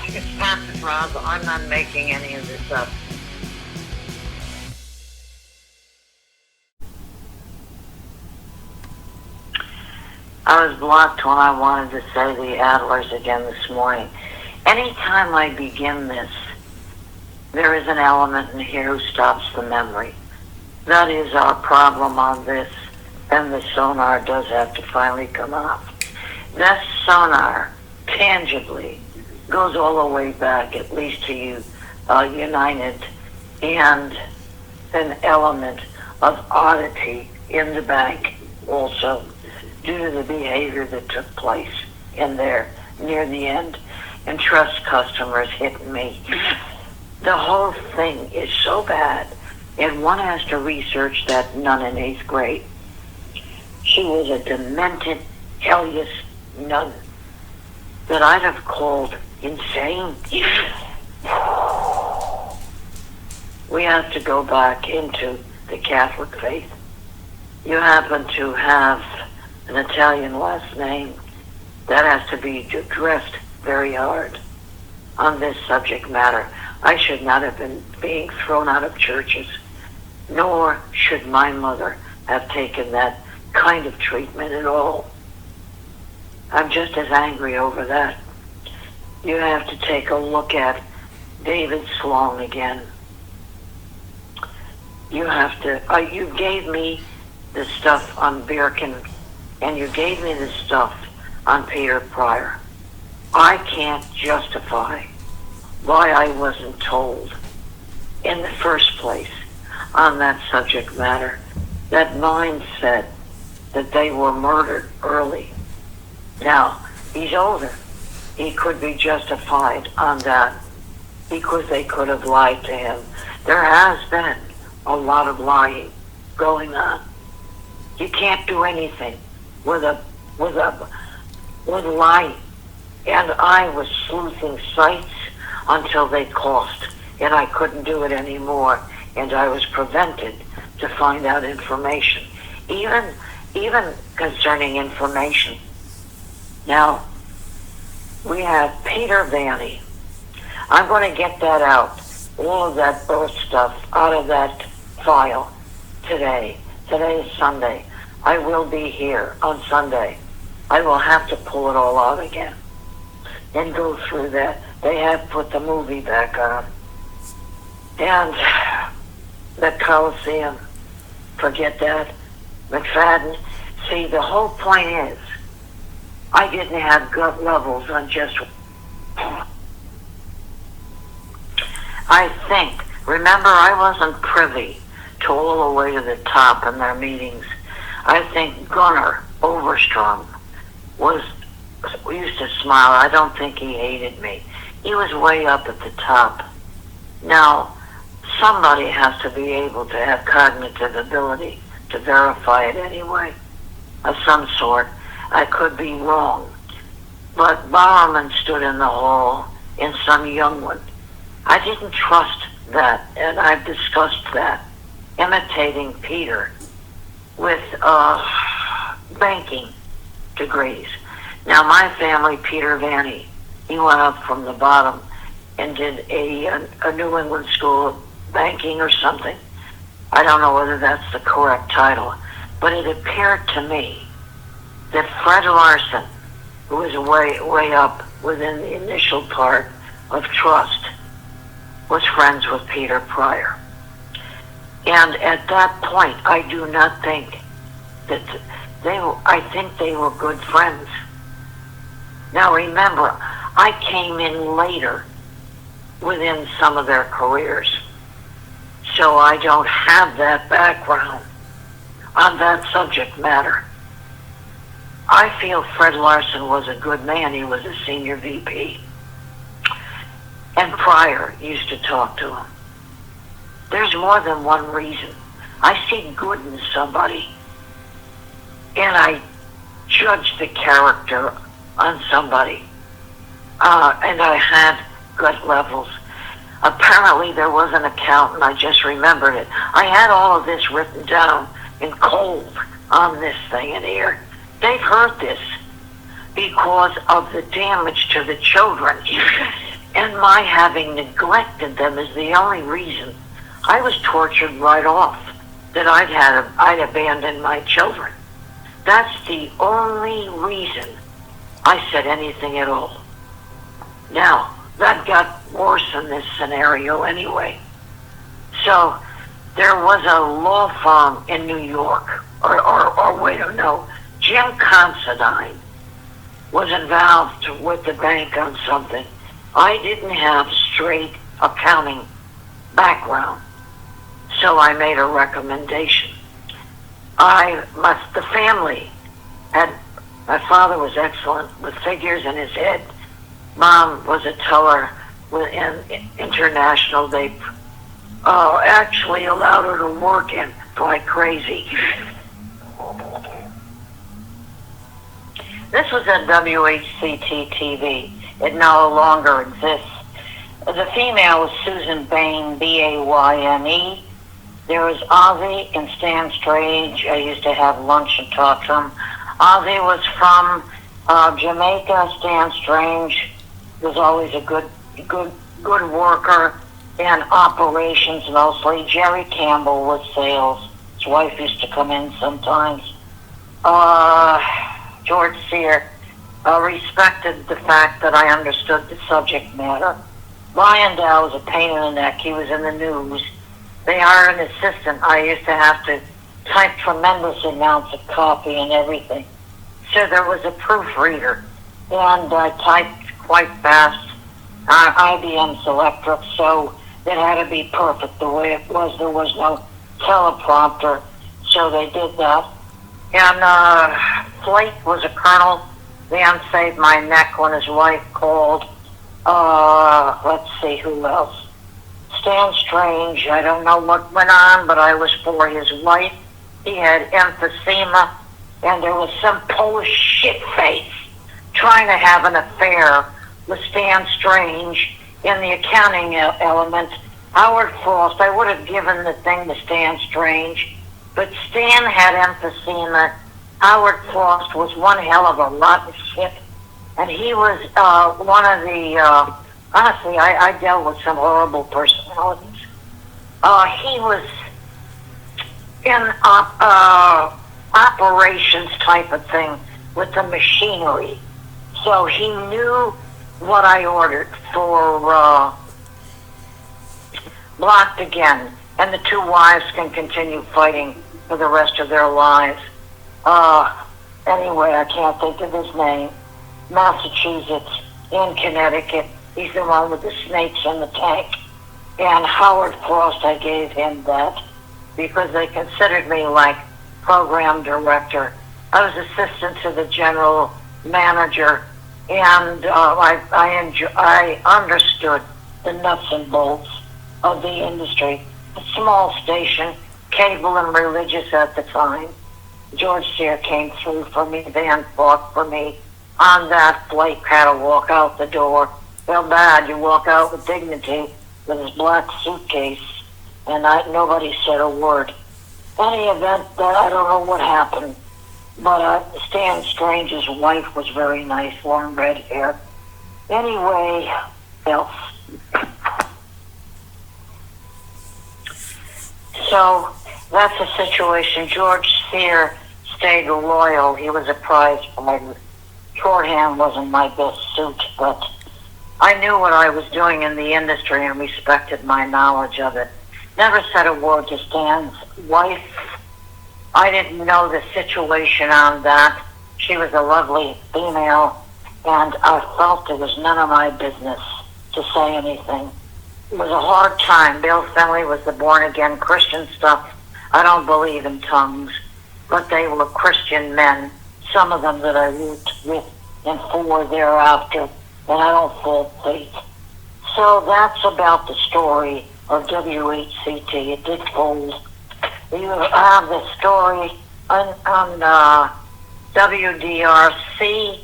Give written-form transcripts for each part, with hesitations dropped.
It's Podraza. I'm not making any of this up. I was blocked when I wanted to say the Adlers again this morning. Anytime I begin this, there is an element in here who stops the memory. That is our problem on this, and the sonar does have to finally come off. That sonar, tangibly, goes all the way back, at least to you, United, and an element of oddity in the bank also, due to the behavior that took place in there near the end, and trust customers hitting me. The whole thing is so bad, and one has to research that nun in 8th grade. She was a demented, Hellious Nun that I'd have called insane. We have to go back into the Catholic faith. You happen to have an Italian last name. That has to be addressed very hard on this subject matter. I should not have been being thrown out of churches, nor should my mother have taken that kind of treatment at all. I'm just as angry over that. You have to take a look at David Sloan again. You have to, you gave me the stuff on Birkin, and you gave me the stuff on Peter Pryor. I can't justify why I wasn't told in the first place on that subject matter. That mindset that they were murdered early. Now, he's older. He could be justified on that because they could have lied to him. There has been a lot of lying going on. You can't do anything with lying. And I was sleuthing sites until they cost, and I couldn't do it anymore, and I was prevented to find out information, even concerning information. Now, we have Peter Vanny. I'm going to get that out, all of that birth stuff out of that file today. Today is Sunday. I will be here on Sunday. I will have to pull it all out again and go through that. They have put the movie back on. And the Coliseum, forget that. McFadden. See, the whole point is, I didn't have gut levels on just... I think, remember, I wasn't privy to all the way to the top in their meetings. I think Gunnar Overstrom we used to smile. I don't think he hated me. He was way up at the top. Now, somebody has to be able to have cognitive ability to verify it anyway, of some sort. I could be wrong. But Bowerman stood in the hall in some young one. I didn't trust that, and I've discussed that, imitating Peter with banking degrees. Now, my family, Peter Vanny, he went up from the bottom and did a New England School of Banking or something. I don't know whether that's the correct title, but it appeared to me that Fred Larson, who was way up within the initial part of trust, was friends with Peter Pryor. And at that point, I do not think that I think they were good friends. Now remember, I came in later within some of their careers, so I don't have that background on that subject matter. I feel Fred Larson was a good man. He was a senior VP. And Pryor used to talk to him. There's more than one reason. I see good in somebody, and I judge the character on somebody. And I had gut levels. Apparently there was an accountant, I just remembered it. I had all of this written down in cold on this thing in here. They've heard this because of the damage to the children. And my having neglected them is the only reason I was tortured right off, that I'd abandoned my children. That's the only reason I said anything at all. Now, that got worse in this scenario anyway. So, there was a law firm in New York, or wait, no, Jim Considine was involved with the bank on something. I didn't have straight accounting background, so I made a recommendation. The family had, my father was excellent with figures in his head. Mom was a teller in international. They actually allowed her to work in like crazy. This was at WHCT TV. It no longer exists. The female was Susan Bain, Bayne. There was Ozzy and Stan Strange. I used to have lunch and talk to them. Ozzy was from Jamaica. Stan Strange was always a good worker in operations mostly. Jerry Campbell was sales. His wife used to come in sometimes. George Sear respected the fact that I understood the subject matter. Ryan Dow was a pain in the neck. He was in the news. They hired an assistant. I used to have to type tremendous amounts of copy and everything. So there was a proofreader, and I typed quite fast. IBM's Electric, so it had to be perfect the way it was. There was no teleprompter, so they did that. And Flake was a colonel. Dan saved my neck when his wife called. Let's see, who else? Stan Strange, I don't know what went on, but I was for his wife. He had emphysema, and there was some Polish shit-face trying to have an affair with Stan Strange in the accounting element. Howard Frost, I would have given the thing to Stan Strange, but Stan had emphysema. Howard Frost was one hell of a rotten shit, and he was one of the, honestly, I dealt with some horrible personalities. He was in operations type of thing with the machinery, so he knew what I ordered for Blocked Again, and the two wives can continue fighting for the rest of their lives. Anyway, I can't think of his name. Massachusetts, in Connecticut. He's the one with the snakes in the tank. And Howard Frost, I gave him that because they considered me like program director. I was assistant to the general manager, and I understood the nuts and bolts of the industry. A small station, cable and religious at the time. George Sear came through for me, Van fought for me. On that, Blake had to walk out the door. Well, bad, you walk out with dignity with his black suitcase, and nobody said a word. Any event, I don't know what happened, but Stan Strange's wife was very nice, long red hair. Anyway, else. So, that's the situation. George Sear stayed loyal. He was a prize fighter. Shorthand wasn't my best suit, but I knew what I was doing in the industry and respected my knowledge of it. Never said a word to Stan's wife. I didn't know the situation on that. She was a lovely female, and I felt it was none of my business to say anything. It was a hard time. Bill Finley was the born-again Christian stuff. I don't believe in tongues, but they were Christian men, some of them that I worked with and for thereafter, and I don't fault faith. So that's about the story of WHCT. It did fold. You have the story on WDRC.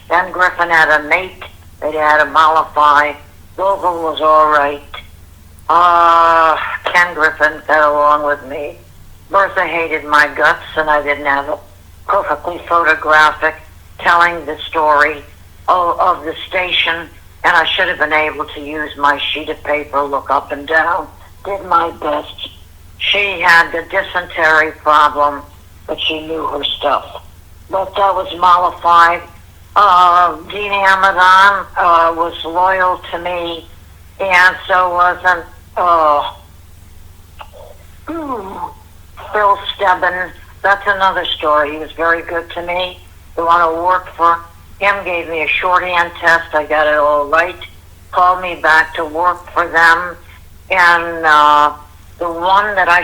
Ben Griffin had a mate. They had to mollify. Vogel was all right. Ken Griffin got along with me. Bertha hated my guts, and I didn't have a perfectly photographic telling the story. of the station, and I should have been able to use my sheet of paper, look up and down, did my best. She had the dysentery problem, but she knew her stuff. But that was mollified. Dean Amadon was loyal to me, and so wasn't Phil Stebbin. That's another story. He was very good to me. The one who worked for him gave me a shorthand test. I got it all right. Called me back to work for them. And the one that I